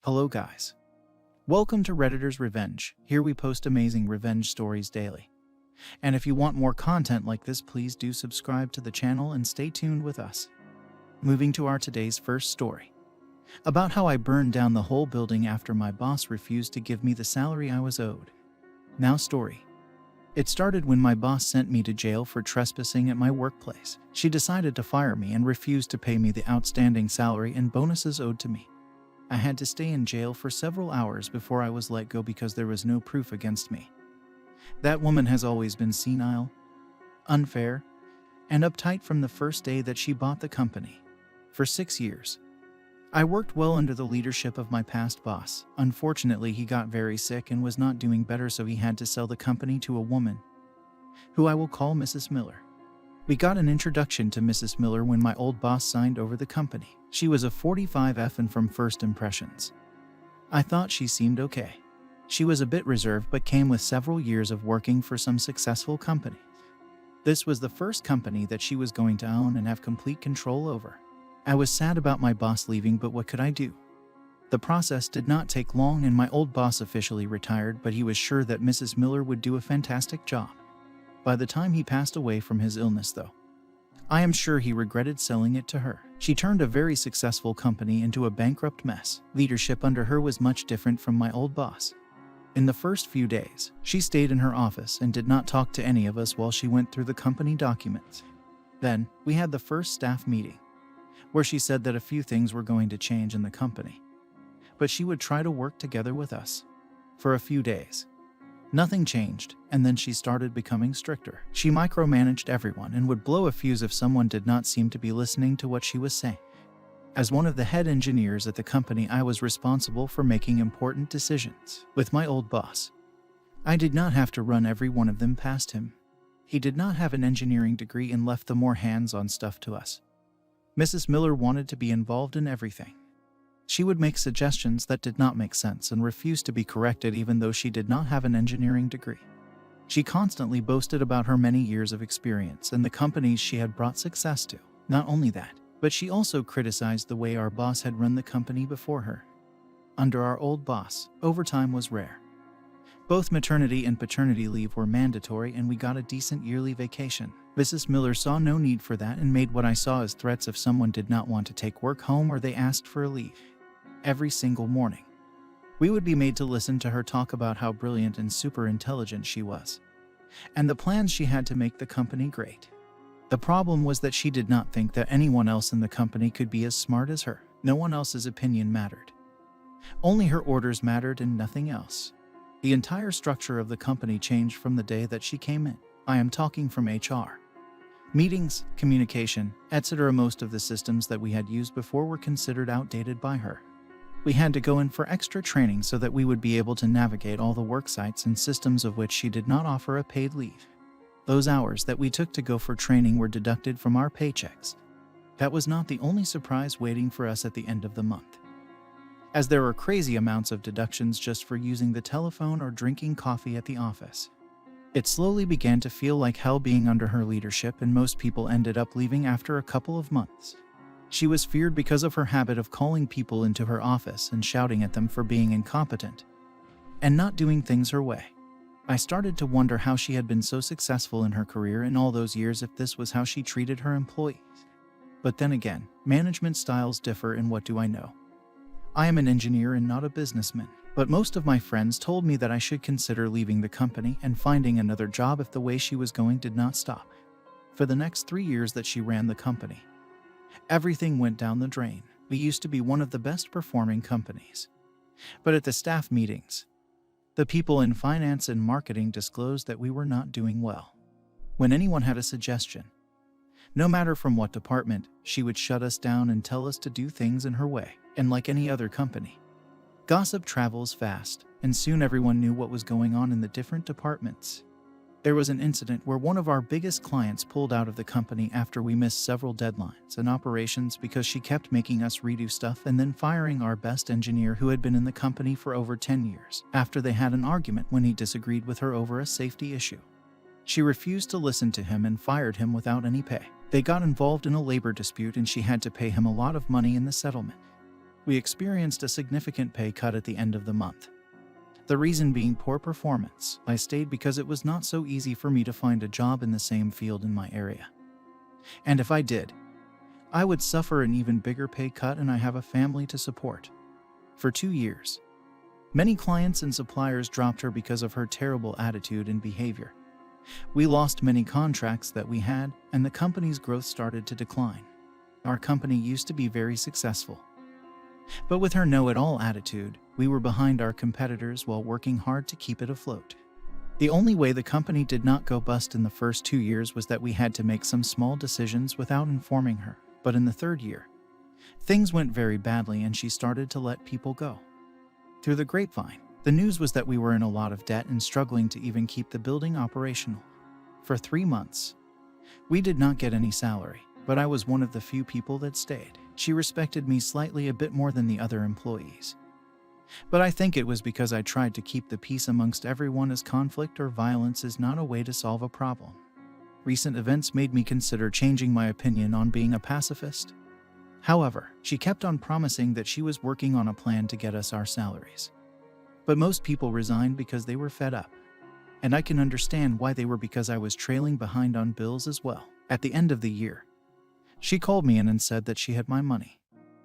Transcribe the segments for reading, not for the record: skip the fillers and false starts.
Hello guys. Welcome to Redditor's Revenge. Here we post amazing revenge stories daily. And if you want more content like this, please do subscribe to the channel and stay tuned with us. Moving to our today's first story. About how I burned down the whole building after my boss refused to give me the salary I was owed. Now story. It started when my boss sent me to jail for trespassing at my workplace. She decided to fire me and refused to pay me the outstanding salary and bonuses owed to me. I had to stay in jail for several hours before I was let go because there was no proof against me. That woman has always been senile, unfair, and uptight from the first day that she bought the company. For 6 years, I worked well under the leadership of my past boss. Unfortunately, he got very sick and was not doing better, so he had to sell the company to a woman, who I will call Mrs. Miller. We got an introduction to Mrs. Miller when my old boss signed over the company. She was a 45F, and from first impressions, I thought she seemed okay. She was a bit reserved but came with several years of working for some successful companies. This was the first company that she was going to own and have complete control over. I was sad about my boss leaving, but what could I do? The process did not take long and my old boss officially retired, but he was sure that Mrs. Miller would do a fantastic job. By the time he passed away from his illness, though, I am sure he regretted selling it to her. She turned a very successful company into a bankrupt mess. Leadership under her was much different from my old boss. In the first few days, she stayed in her office and did not talk to any of us while she went through the company documents. Then, we had the first staff meeting, where she said that a few things were going to change in the company, but she would try to work together with us. For a few days, nothing changed, and then she started becoming stricter. She micromanaged everyone and would blow a fuse if someone did not seem to be listening to what she was saying. As one of the head engineers at the company, I was responsible for making important decisions. With my old boss, I did not have to run every one of them past him. He did not have an engineering degree and left the more hands-on stuff to us. Mrs. Miller wanted to be involved in everything. She would make suggestions that did not make sense and refused to be corrected even though she did not have an engineering degree. She constantly boasted about her many years of experience and the companies she had brought success to. Not only that, but she also criticized the way our boss had run the company before her. Under our old boss, overtime was rare. Both maternity and paternity leave were mandatory, and we got a decent yearly vacation. Mrs. Miller saw no need for that and made what I saw as threats if someone did not want to take work home or they asked for a leave. Every single morning, we would be made to listen to her talk about how brilliant and super intelligent she was, and the plans she had to make the company great. The problem was that she did not think that anyone else in the company could be as smart as her. No one else's opinion mattered. Only her orders mattered and nothing else. The entire structure of the company changed from the day that she came in. I am talking from HR, meetings, communication, etc. Most of the systems that we had used before were considered outdated by her. We had to go in for extra training so that we would be able to navigate all the work sites and systems of which she did not offer a paid leave. Those hours that we took to go for training were deducted from our paychecks. That was not the only surprise waiting for us at the end of the month, as there were crazy amounts of deductions just for using the telephone or drinking coffee at the office. It slowly began to feel like hell being under her leadership, and most people ended up leaving after a couple of months. She was feared because of her habit of calling people into her office and shouting at them for being incompetent and not doing things her way. I started to wonder how she had been so successful in her career in all those years if this was how she treated her employees. But then again, management styles differ, and what do I know? I am an engineer and not a businessman, but most of my friends told me that I should consider leaving the company and finding another job if the way she was going did not stop. For the next 3 years that she ran the company, everything went down the drain. We used to be one of the best performing companies. But at the staff meetings, the people in finance and marketing disclosed that we were not doing well. When anyone had a suggestion, no matter from what department, she would shut us down and tell us to do things in her way. And like any other company, gossip travels fast, and soon everyone knew what was going on in the different departments. There was an incident where one of our biggest clients pulled out of the company after we missed several deadlines and operations because she kept making us redo stuff and then firing our best engineer who had been in the company for over 10 years after they had an argument when he disagreed with her over a safety issue. She refused to listen to him and fired him without any pay. They got involved in a labor dispute and she had to pay him a lot of money in the settlement. we experienced a significant pay cut at the end of the month. The reason being poor performance. I stayed because it was not so easy for me to find a job in the same field in my area. And if I did, I would suffer an even bigger pay cut, and I have a family to support. For 2 years, many clients and suppliers dropped her because of her terrible attitude and behavior. We lost many contracts that we had, and the company's growth started to decline. Our company used to be very successful. But with her know-it-all attitude, we were behind our competitors while working hard to keep it afloat. The only way the company did not go bust in the first 2 years was that we had to make some small decisions without informing her. But in the 3rd year, things went very badly and she started to let people go. Through the grapevine, the news was that we were in a lot of debt and struggling to even keep the building operational. For 3 months, we did not get any salary, but I was one of the few people that stayed. She respected me slightly a bit more than the other employees. But I think it was because I tried to keep the peace amongst everyone, as conflict or violence is not a way to solve a problem. Recent events made me consider changing my opinion on being a pacifist. However, she kept on promising that she was working on a plan to get us our salaries. But most people resigned because they were fed up. And I can understand why they were, because I was trailing behind on bills as well. At the end of the year, she called me in and said that she had my money.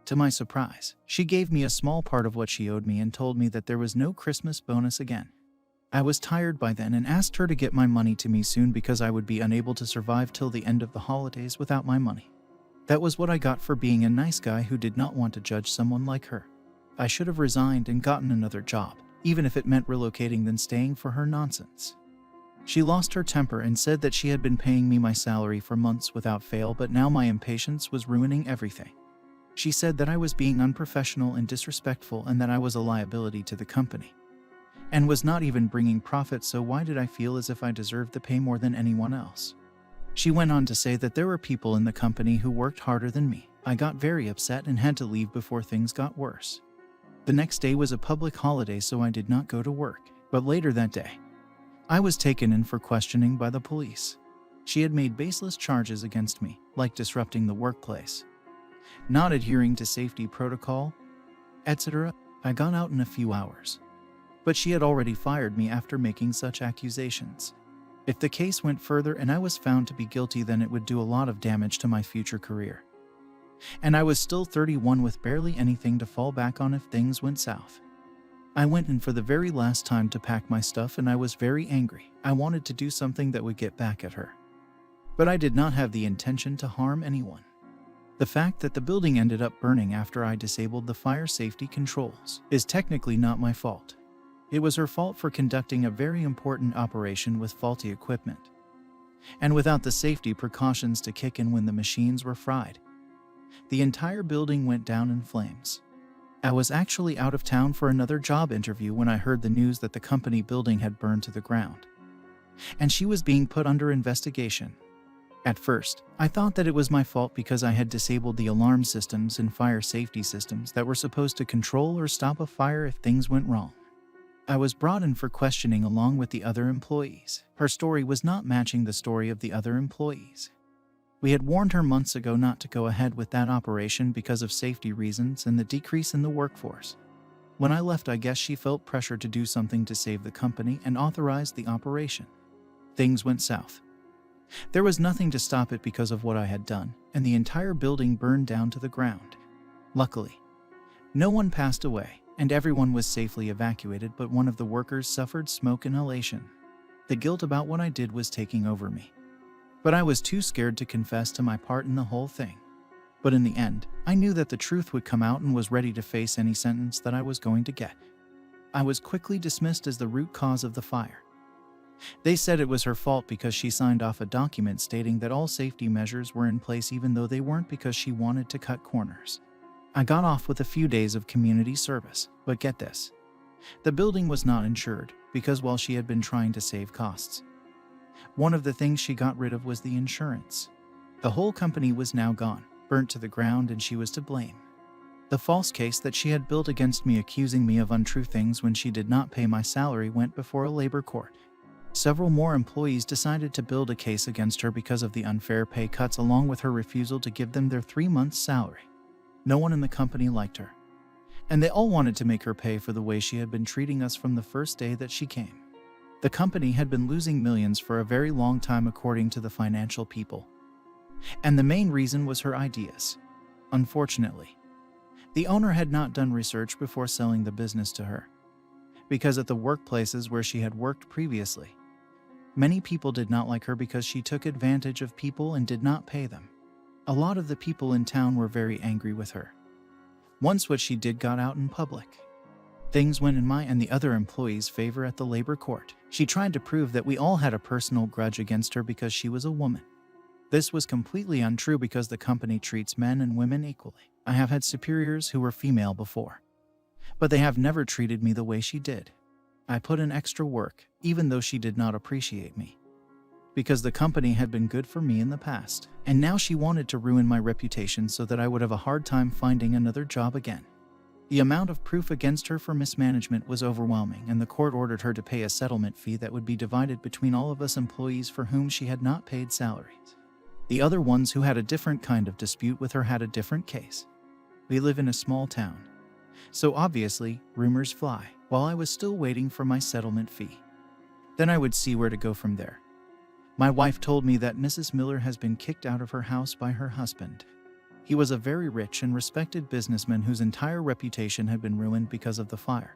To my surprise, she gave me a small part of what she owed me and told me that there was no Christmas bonus again. I was tired by then and asked her to get my money to me soon because I would be unable to survive till the end of the holidays without my money. That was what I got for being a nice guy who did not want to judge someone like her. I should have resigned and gotten another job, even if it meant relocating than staying for her nonsense. She lost her temper and said that she had been paying me my salary for months without fail, but now my impatience was ruining everything. She said that I was being unprofessional and disrespectful and that I was a liability to the company, and was not even bringing profit, so why did I feel as if I deserved the pay more than anyone else? She went on to say that there were people in the company who worked harder than me. I got very upset and had to leave before things got worse. The next day was a public holiday, so I did not go to work, but later that day, I was taken in for questioning by the police. She had made baseless charges against me, like disrupting the workplace, not adhering to safety protocol, etc. I got out in a few hours, but she had already fired me after making such accusations. If the case went further and I was found to be guilty, then it would do a lot of damage to my future career. And I was still 31 with barely anything to fall back on if things went south. I went in for the very last time to pack my stuff and I was very angry. I wanted to do something that would get back at her. But I did not have the intention to harm anyone. The fact that the building ended up burning after I disabled the fire safety controls is technically not my fault. It was her fault for conducting a very important operation with faulty equipment, and without the safety precautions to kick in when the machines were fried. The entire building went down in flames. I was actually out of town for another job interview when I heard the news that the company building had burned to the ground, and she was being put under investigation. At first, I thought that it was my fault because I had disabled the alarm systems and fire safety systems that were supposed to control or stop a fire if things went wrong. I was brought in for questioning along with the other employees. Her story was not matching the story of the other employees. We had warned her months ago not to go ahead with that operation because of safety reasons and the decrease in the workforce. When I left, I guess she felt pressure to do something to save the company and authorized the operation. Things went south. There was nothing to stop it because of what I had done, and the entire building burned down to the ground. Luckily, no one passed away, and everyone was safely evacuated, but one of the workers suffered smoke inhalation. The guilt about what I did was taking over me, but I was too scared to confess to my part in the whole thing. But in the end, I knew that the truth would come out and was ready to face any sentence that I was going to get. I was quickly dismissed as the root cause of the fire. They said it was her fault because she signed off a document stating that all safety measures were in place, even though they weren't, because she wanted to cut corners. I got off with a few days of community service, but get this. The building was not insured because while she had been trying to save costs, one of the things she got rid of was the insurance. The whole company was now gone, burnt to the ground, and she was to blame. The false case that she had built against me, accusing me of untrue things when she did not pay my salary, went before a labor court. Several more employees decided to build a case against her because of the unfair pay cuts, along with her refusal to give them their 3 months' salary. No one in the company liked her. And they all wanted to make her pay for the way she had been treating us from the first day that she came. The company had been losing millions for a very long time according to the financial people. And the main reason was her ideas. Unfortunately, the owner had not done research before selling the business to her. Because at the workplaces where she had worked previously, many people did not like her because she took advantage of people and did not pay them. A lot of the people in town were very angry with her. Once what she did got out in public, things went in my and the other employees' favor at the labor court. She tried to prove that we all had a personal grudge against her because she was a woman. This was completely untrue because the company treats men and women equally. I have had superiors who were female before, but they have never treated me the way she did. I put in extra work, even though she did not appreciate me, because the company had been good for me in the past, and now she wanted to ruin my reputation so that I would have a hard time finding another job again. The amount of proof against her for mismanagement was overwhelming, and the court ordered her to pay a settlement fee that would be divided between all of us employees for whom she had not paid salaries. The other ones who had a different kind of dispute with her had a different case. We live in a small town, so obviously rumors fly. While I was still waiting for my settlement fee, then I would see where to go from there. My wife told me that Mrs. Miller has been kicked out of her house by her husband. He was a very rich and respected businessman whose entire reputation had been ruined because of the fire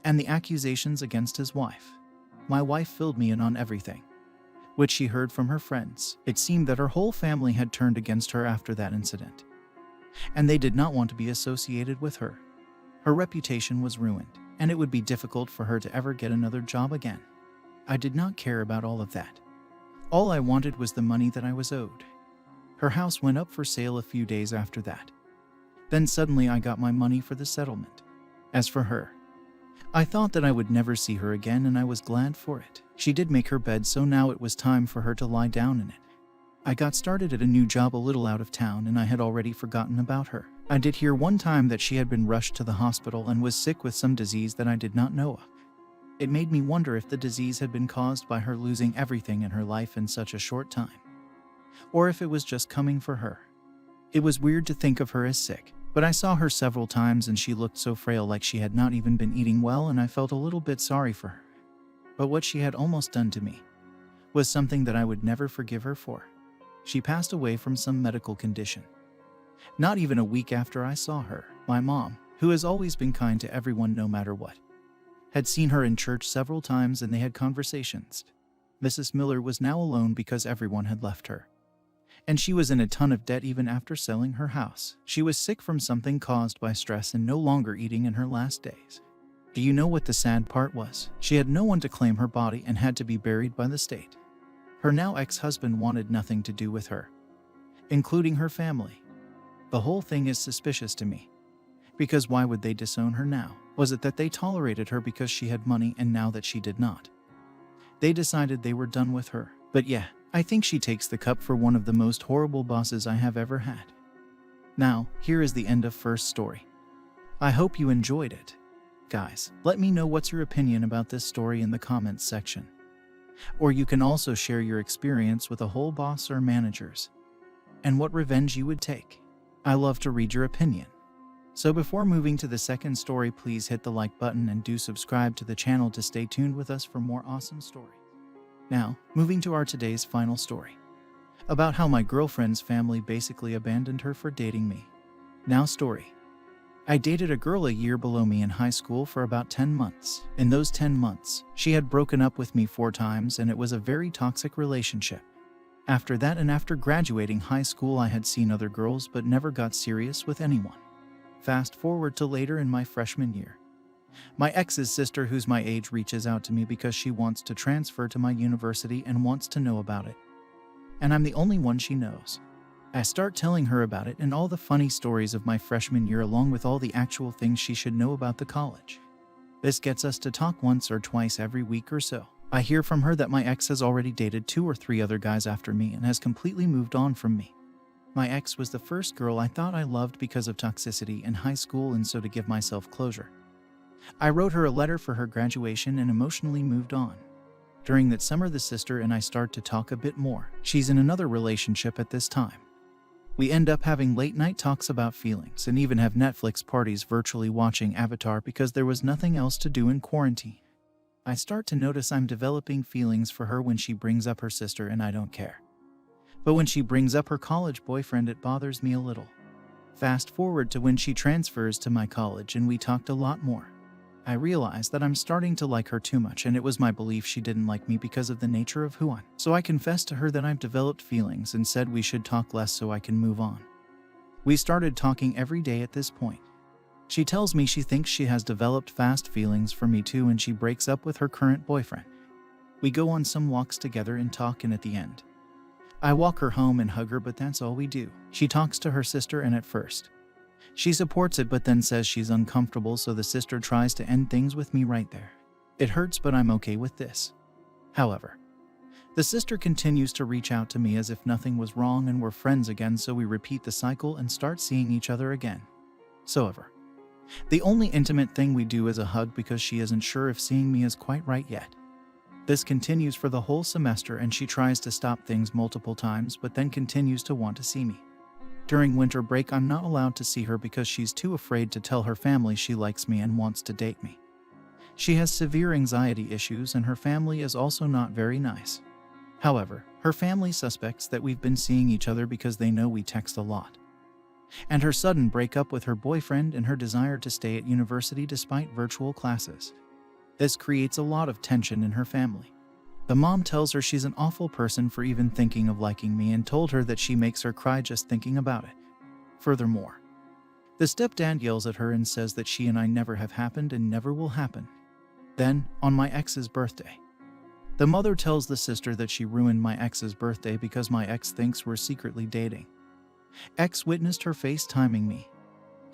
and the accusations against his wife. My wife filled me in on everything, which she heard from her friends. It seemed that her whole family had turned against her after that incident, and they did not want to be associated with her. Her reputation was ruined, and it would be difficult for her to ever get another job again. I did not care about all of that. All I wanted was the money that I was owed. Her house went up for sale a few days after that. Then suddenly I got my money for the settlement. As for her, I thought that I would never see her again, and I was glad for it. She did make her bed, so now it was time for her to lie down in it. I got started at a new job a little out of town, and I had already forgotten about her. I did hear one time that she had been rushed to the hospital and was sick with some disease that I did not know of. It made me wonder if the disease had been caused by her losing everything in her life in such a short time, or if it was just coming for her. It was weird to think of her as sick, but I saw her several times and she looked so frail, like she had not even been eating well, and I felt a little bit sorry for her. But what she had almost done to me was something that I would never forgive her for. She passed away from some medical condition. Not even a week after I saw her, my mom, who has always been kind to everyone no matter what, had seen her in church several times and they had conversations. Mrs. Miller was now alone because everyone had left her, and she was in a ton of debt even after selling her house. She was sick from something caused by stress and no longer eating in her last days. Do you know what the sad part was? She had no one to claim her body and had to be buried by the state. Her now ex-husband wanted nothing to do with her, including her family. The whole thing is suspicious to me, because why would they disown her now? Was it that they tolerated her because she had money, and now that she did not, they decided they were done with her? But yeah, I think she takes the cup for one of the most horrible bosses I have ever had. Now, here is the end of first story. I hope you enjoyed it. Guys, let me know what's your opinion about this story in the comments section. Or you can also share your experience with a whole boss or managers, and what revenge you would take. I love to read your opinion. So before moving to the second story, please hit the like button and do subscribe to the channel to stay tuned with us for more awesome stories. Now, moving to our today's final story, about how my girlfriend's family basically abandoned her for dating me. Now story. I dated a girl a year below me in high school for about 10 months. In those 10 months, she had broken up with me 4 times, and it was a very toxic relationship. After that, and after graduating high school, I had seen other girls but never got serious with anyone. Fast forward to later in my freshman year. My ex's sister, who's my age, reaches out to me because she wants to transfer to my university and wants to know about it. And I'm the only one she knows. I start telling her about it and all the funny stories of my freshman year, along with all the actual things she should know about the college. This gets us to talk once or twice every week or so. I hear from her that my ex has already dated 2 or 3 other guys after me and has completely moved on from me. My ex was the first girl I thought I loved because of toxicity in high school, and so to give myself closure, I wrote her a letter for her graduation and emotionally moved on. During that summer, the sister and I start to talk a bit more. She's in another relationship at this time. We end up having late night talks about feelings and even have Netflix parties virtually watching Avatar because there was nothing else to do in quarantine. I start to notice I'm developing feelings for her when she brings up her sister and I don't care. But when she brings up her college boyfriend, it bothers me a little. Fast forward to when she transfers to my college and we talked a lot more. I realized that I'm starting to like her too much, and it was my belief she didn't like me because of the nature of who I am. So I confessed to her that I've developed feelings and said we should talk less so I can move on. We started talking every day at this point. She tells me she thinks she has developed fast feelings for me too, and she breaks up with her current boyfriend. We go on some walks together and talk, and at the end, I walk her home and hug her, but that's all we do. She talks to her sister, and at first, she supports it but then says she's uncomfortable, so the sister tries to end things with me right there. It hurts, but I'm okay with this. However, the sister continues to reach out to me as if nothing was wrong and we're friends again, so we repeat the cycle and start seeing each other again. However, the only intimate thing we do is a hug because she isn't sure if seeing me is quite right yet. This continues for the whole semester and she tries to stop things multiple times but then continues to want to see me. During winter break, I'm not allowed to see her because she's too afraid to tell her family she likes me and wants to date me. She has severe anxiety issues and her family is also not very nice. However, her family suspects that we've been seeing each other because they know we text a lot. And her sudden breakup with her boyfriend and her desire to stay at university despite virtual classes. This creates a lot of tension in her family. The mom tells her she's an awful person for even thinking of liking me and told her that she makes her cry just thinking about it. Furthermore, the stepdad yells at her and says that she and I never have happened and never will happen. Then, on my ex's birthday, the mother tells the sister that she ruined my ex's birthday because my ex thinks we're secretly dating. Ex witnessed her FaceTiming me.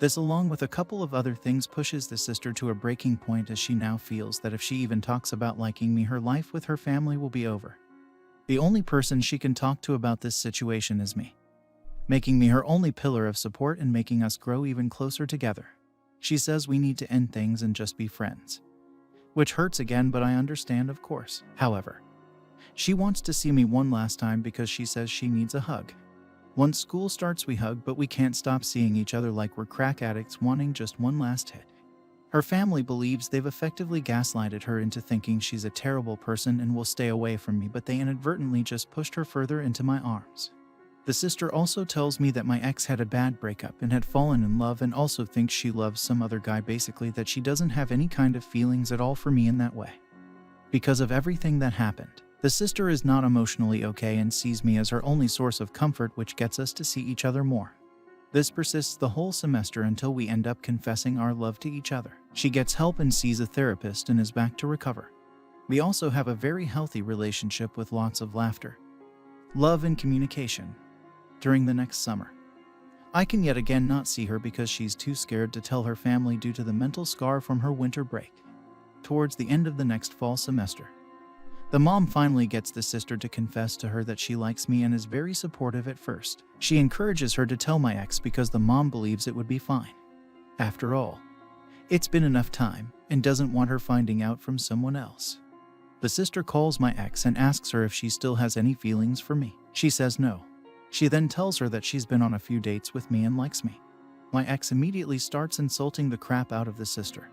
This, along with a couple of other things, pushes the sister to a breaking point as she now feels that if she even talks about liking me, her life with her family will be over. The only person she can talk to about this situation is me, making me her only pillar of support and making us grow even closer together. She says we need to end things and just be friends, which hurts again, but I understand, of course. However, she wants to see me one last time because she says she needs a hug. Once school starts, we hug, but we can't stop seeing each other like we're crack addicts wanting just one last hit. Her family believes they've effectively gaslighted her into thinking she's a terrible person and will stay away from me, but they inadvertently just pushed her further into my arms. The sister also tells me that my ex had a bad breakup and had fallen in love and also thinks she loves some other guy, basically that she doesn't have any kind of feelings at all for me in that way. Because of everything that happened, the sister is not emotionally okay and sees me as her only source of comfort, which gets us to see each other more. This persists the whole semester until we end up confessing our love to each other. She gets help and sees a therapist and is back to recover. We also have a very healthy relationship with lots of laughter, love, and communication. During the next summer, I can yet again not see her because she's too scared to tell her family due to the mental scar from her winter break. Towards the end of the next fall semester, the mom finally gets the sister to confess to her that she likes me and is very supportive at first. She encourages her to tell my ex because the mom believes it would be fine. After all, it's been enough time and doesn't want her finding out from someone else. The sister calls my ex and asks her if she still has any feelings for me. She says no. She then tells her that she's been on a few dates with me and likes me. My ex immediately starts insulting the crap out of the sister,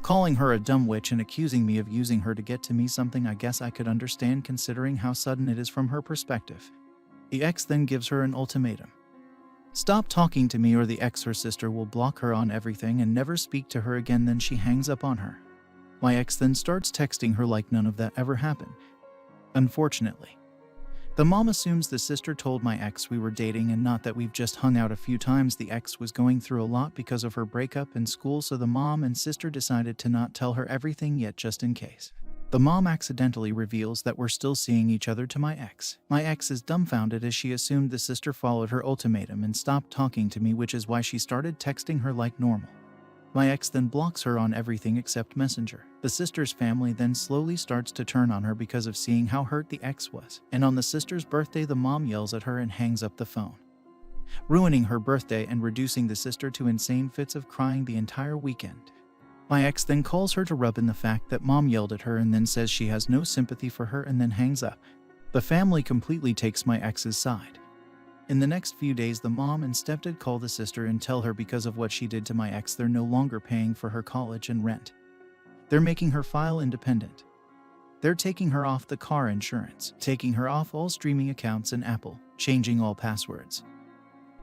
calling her a dumb witch and accusing me of using her to get to me, something I guess I could understand considering how sudden it is from her perspective. The ex then gives her an ultimatum. Stop talking to me or the ex, her sister, will block her on everything and never speak to her again. Then she hangs up on her. My ex then starts texting her like none of that ever happened. Unfortunately, the mom assumes the sister told my ex we were dating and not that we've just hung out a few times. The ex was going through a lot because of her breakup in school, so the mom and sister decided to not tell her everything yet, just in case. The mom accidentally reveals that we're still seeing each other to my ex. My ex is dumbfounded as she assumed the sister followed her ultimatum and stopped talking to me, which is why she started texting her like normal. My ex then blocks her on everything except Messenger. The sister's family then slowly starts to turn on her because of seeing how hurt the ex was. And on the sister's birthday, the mom yells at her and hangs up the phone, ruining her birthday and reducing the sister to insane fits of crying the entire weekend. My ex then calls her to rub in the fact that mom yelled at her and then says she has no sympathy for her and then hangs up. The family completely takes my ex's side. In the next few days, the mom and stepdad call the sister and tell her because of what she did to my ex, they're no longer paying for her college and rent. They're making her file independent. They're taking her off the car insurance, taking her off all streaming accounts and Apple, changing all passwords.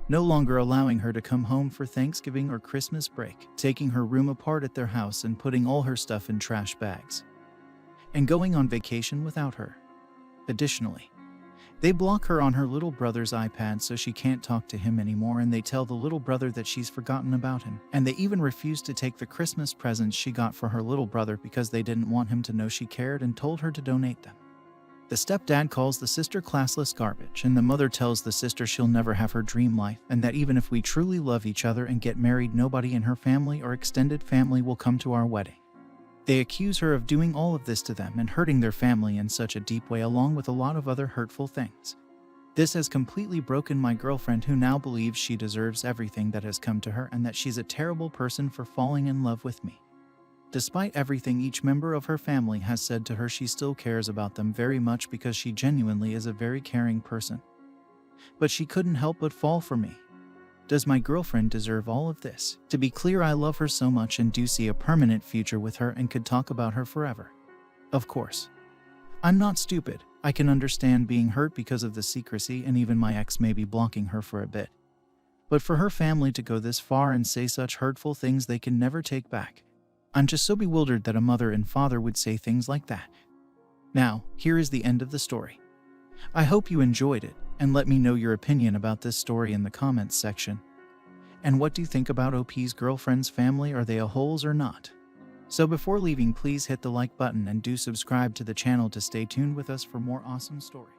No longer allowing her to come home for Thanksgiving or Christmas break, taking her room apart at their house and putting all her stuff in trash bags, and going on vacation without her. Additionally, they block her on her little brother's iPad so she can't talk to him anymore, and they tell the little brother that she's forgotten about him, and they even refuse to take the Christmas presents she got for her little brother because they didn't want him to know she cared and told her to donate them. The stepdad calls the sister classless garbage, and the mother tells the sister she'll never have her dream life, and that even if we truly love each other and get married, nobody in her family or extended family will come to our wedding. They accuse her of doing all of this to them and hurting their family in such a deep way, along with a lot of other hurtful things. This has completely broken my girlfriend, who now believes she deserves everything that has come to her and that she's a terrible person for falling in love with me. Despite everything each member of her family has said to her, she still cares about them very much because she genuinely is a very caring person. But she couldn't help but fall for me. Does my girlfriend deserve all of this? To be clear, I love her so much and do see a permanent future with her and could talk about her forever. Of course, I'm not stupid. I can understand being hurt because of the secrecy, and even my ex may be blocking her for a bit. But for her family to go this far and say such hurtful things they can never take back, I'm just so bewildered that a mother and father would say things like that. Now, here is the end of the story. I hope you enjoyed it, and let me know your opinion about this story in the comments section. And what do you think about OP's girlfriend's family? Are they a holes or not? So before leaving, please hit the like button and do subscribe to the channel to stay tuned with us for more awesome stories.